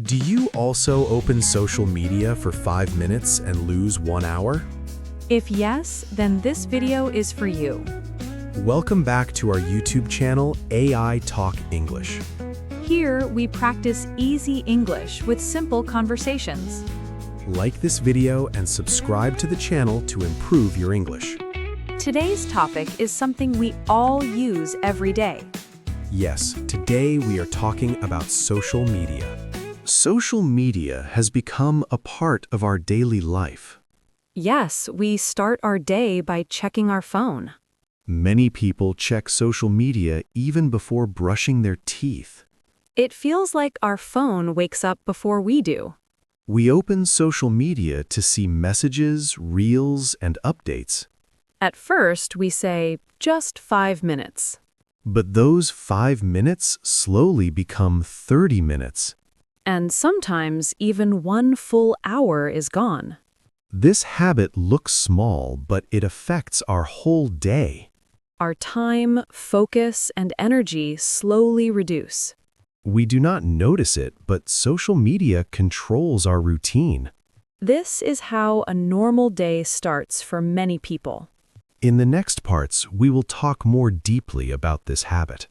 Do you also open social media for 5 minutes and lose 1 hour? If yes, then this video is for you. Welcome back to our YouTube channel, AI Talk English. Here, we practice easy English with simple conversations. Like this video and subscribe to the channel to improve your English. Today's topic is something we all use every day. Yes, today we are talking about social media. Social media has become a part of our daily life. Yes, we start our day by checking our phone. Many people check social media even before brushing their teeth. It feels like our phone wakes up before we do. We open social media to see messages, reels, and updates. At first, we say, just 5 minutes. But those 5 minutes slowly become 30 minutes. And sometimes even 1 full hour is gone. This habit looks small, but it affects our whole day. Our time, focus, and energy slowly reduce. We do not notice it, but social media controls our routine. This is how a normal day starts for many people. In the next parts, we will talk more deeply about this habit.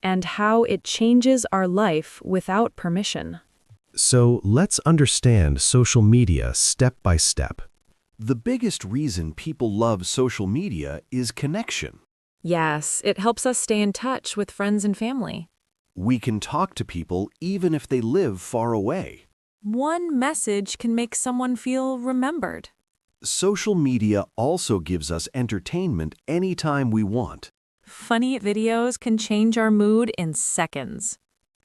And how it changes our life without permission. So let's understand social media step by step. The biggest reason people love social media is connection. Yes, it helps us stay in touch with friends and family. We can talk to people even if they live far away. One message can make someone feel remembered. Social media also gives us entertainment anytime we want. Funny videos can change our mood in seconds.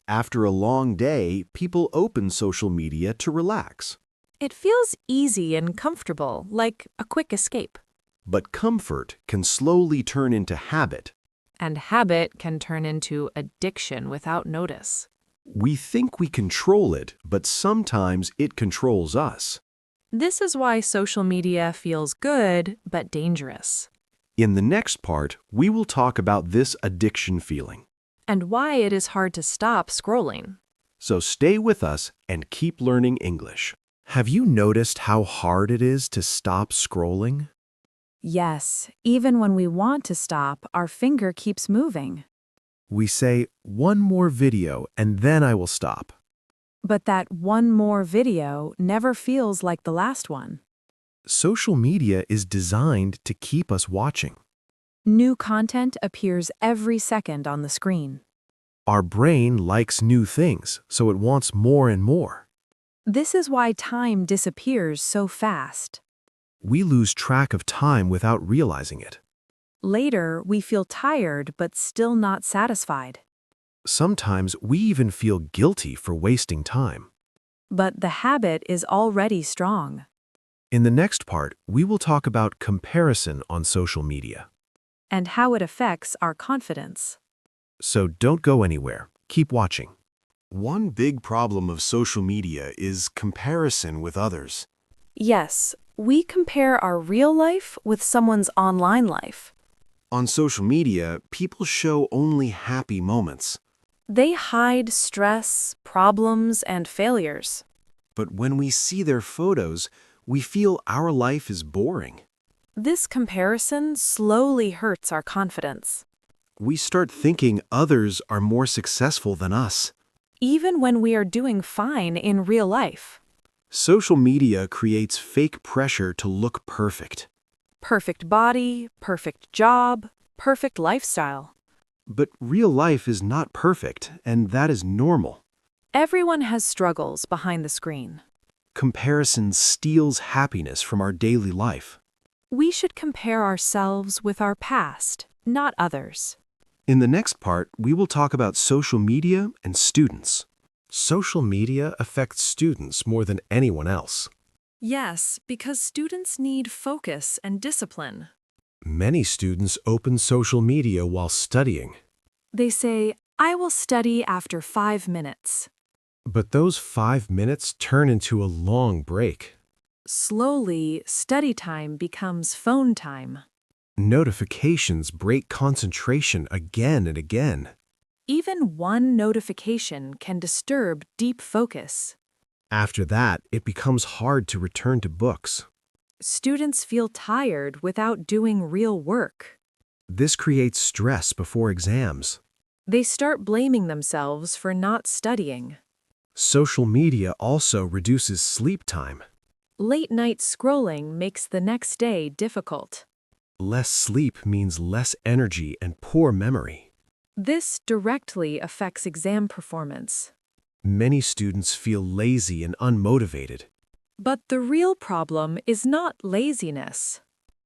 After a long day, people open social media to relax. It feels easy and comfortable, like a quick escape. But comfort can slowly turn into habit. And habit can turn into addiction without notice. We think we control it, but sometimes it controls us. This is why social media feels good, but dangerous. In the next part, we will talk about this addiction feeling. And why it is hard to stop scrolling. So stay with us and keep learning English. Have you noticed how hard it is to stop scrolling? Yes, even when we want to stop, our finger keeps moving. We say, one more video and then I will stop. But that one more video never feels like the last one. Social media is designed to keep us watching. New content appears every second on the screen. Our brain likes new things, so it wants more and more. This is why time disappears so fast. We lose track of time without realizing it. Later, we feel tired but still not satisfied. Sometimes we even feel guilty for wasting time. But the habit is already strong. In the next part, we will talk about comparison on social media. And how it affects our confidence. So don't go anywhere. Keep watching. One big problem of social media is comparison with others. Yes, we compare our real life with someone's online life. On social media, people show only happy moments. They hide stress, problems, and failures. But when we see their photos, we feel our life is boring. This comparison slowly hurts our confidence. We start thinking others are more successful than us. Even when we are doing fine in real life. Social media creates fake pressure to look perfect. Perfect body, perfect job, perfect lifestyle. But real life is not perfect, and that is normal. Everyone has struggles behind the screen. Comparison steals happiness from our daily life. We should compare ourselves with our past, not others. In the next part, we will talk about social media and students. Social media affects students more than anyone else. Yes, because students need focus and discipline. Many students open social media while studying. They say, I will study after 5 minutes. But those 5 minutes turn into a long break. Slowly, study time becomes phone time. Notifications break concentration again and again. Even one notification can disturb deep focus. After that, it becomes hard to return to books. Students feel tired without doing real work. This creates stress before exams. They start blaming themselves for not studying. Social media also reduces sleep time. Late-night scrolling makes the next day difficult. Less sleep means less energy and poor memory. This directly affects exam performance. Many students feel lazy and unmotivated. But the real problem is not laziness.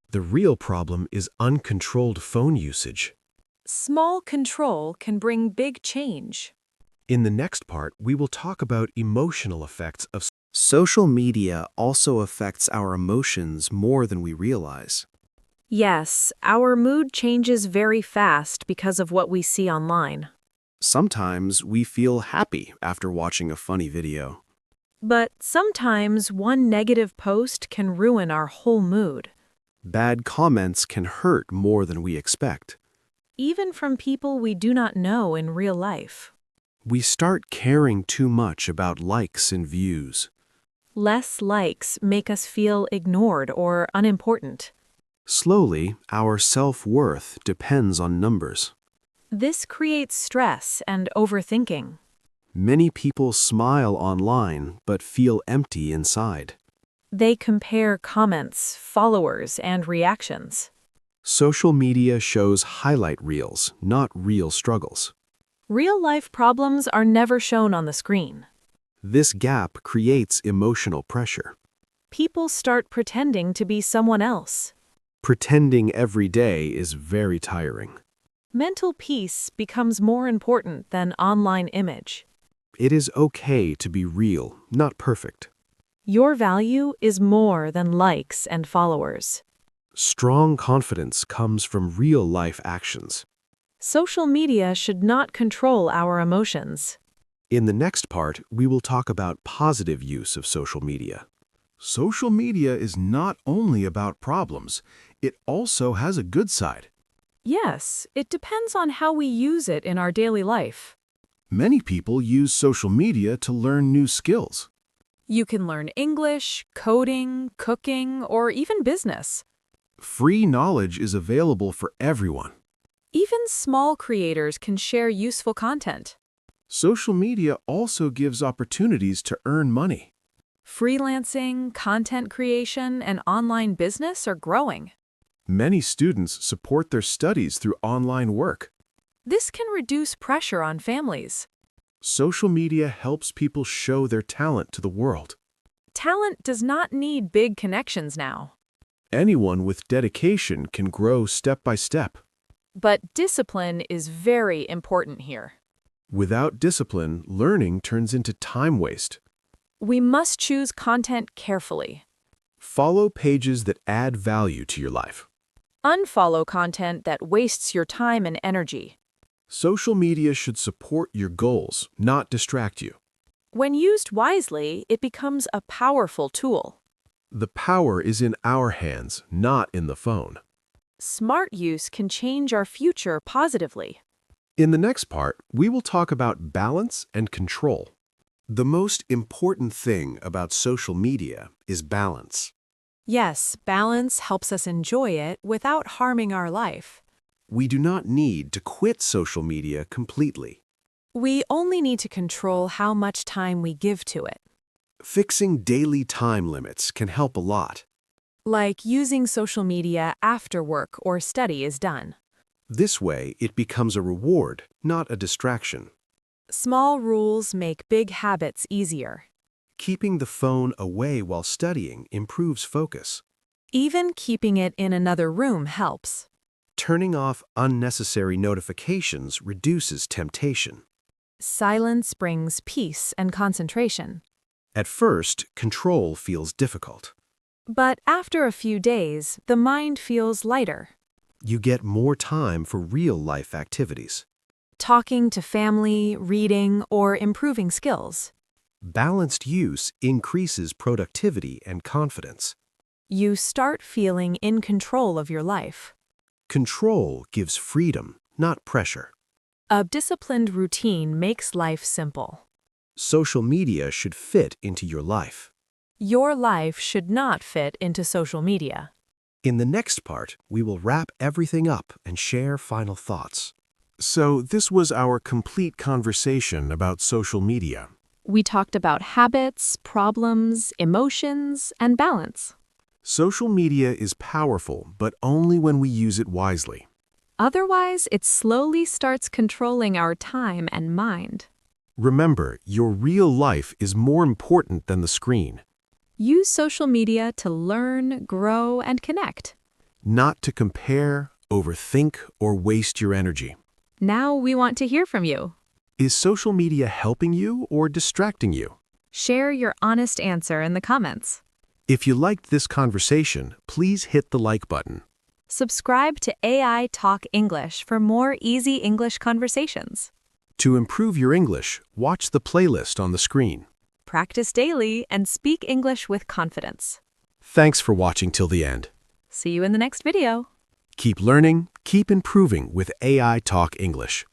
The real problem is uncontrolled phone usage. Small control can bring big change. In the next part, we will talk about emotional effects of social media also affects our emotions more than we realize. Yes, our mood changes very fast because of what we see online. Sometimes we feel happy after watching a funny video. But sometimes one negative post can ruin our whole mood. Bad comments can hurt more than we expect. Even from people we do not know in real life. We start caring too much about likes and views. Less likes make us feel ignored or unimportant. Slowly, our self-worth depends on numbers. This creates stress and overthinking. Many people smile online but feel empty inside. They compare comments, followers, and reactions. Social media shows highlight reels, not real struggles. Real-life problems are never shown on the screen. This gap creates emotional pressure. People start pretending to be someone else. Pretending every day is very tiring. Mental peace becomes more important than online image. It is okay to be real, not perfect. Your value is more than likes and followers. Strong confidence comes from real-life actions. Social media should not control our emotions. In the next part, we will talk about positive use of social media. Social media is not only about problems, it also has a good side. Yes, it depends on how we use it in our daily life. Many people use social media to learn new skills. You can learn English, coding, cooking, or even business. Free knowledge is available for everyone. Even small creators can share useful content. Social media also gives opportunities to earn money. Freelancing, content creation, and online business are growing. Many students support their studies through online work. This can reduce pressure on families. Social media helps people show their talent to the world. Talent does not need big connections now. Anyone with dedication can grow step by step. But discipline is very important here. Without discipline, learning turns into time waste. We must choose content carefully. Follow pages that add value to your life. Unfollow content that wastes your time and energy. Social media should support your goals, not distract you. When used wisely, it becomes a powerful tool. The power is in our hands, not in the phone. Smart use can change our future positively. In the next part, we will talk about balance and control. The most important thing about social media is balance. Yes, balance helps us enjoy it without harming our life. We do not need to quit social media completely. We only need to control how much time we give to it. Fixing daily time limits can help a lot. Like using social media after work or study is done. This way, it becomes a reward, not a distraction. Small rules make big habits easier. Keeping the phone away while studying improves focus. Even keeping it in another room helps. Turning off unnecessary notifications reduces temptation. Silence brings peace and concentration. At first, control feels difficult. But after a few days, the mind feels lighter. You get more time for real-life activities. Talking to family, reading, or improving skills. Balanced use increases productivity and confidence. You start feeling in control of your life. Control gives freedom, not pressure. A disciplined routine makes life simple. Social media should fit into your life. Your life should not fit into social media. In the next part, we will wrap everything up and share final thoughts. So this was our complete conversation about social media. We talked about habits, problems, emotions, and balance. Social media is powerful, but only when we use it wisely. Otherwise, it slowly starts controlling our time and mind. Remember, your real life is more important than the screen, Use social media to learn, grow, and connect. not to compare, overthink, or waste your energy. Now we want to hear from you. Is social media helping you or distracting you? Share your honest answer in the comments. If you liked this conversation, please hit the like button. Subscribe to AI Talk English for more easy English conversations. To improve your English, watch the playlist on the screen. Practice daily and speak English with confidence. Thanks for watching till the end. See you in the next video. Keep learning, keep improving with AI Talk English.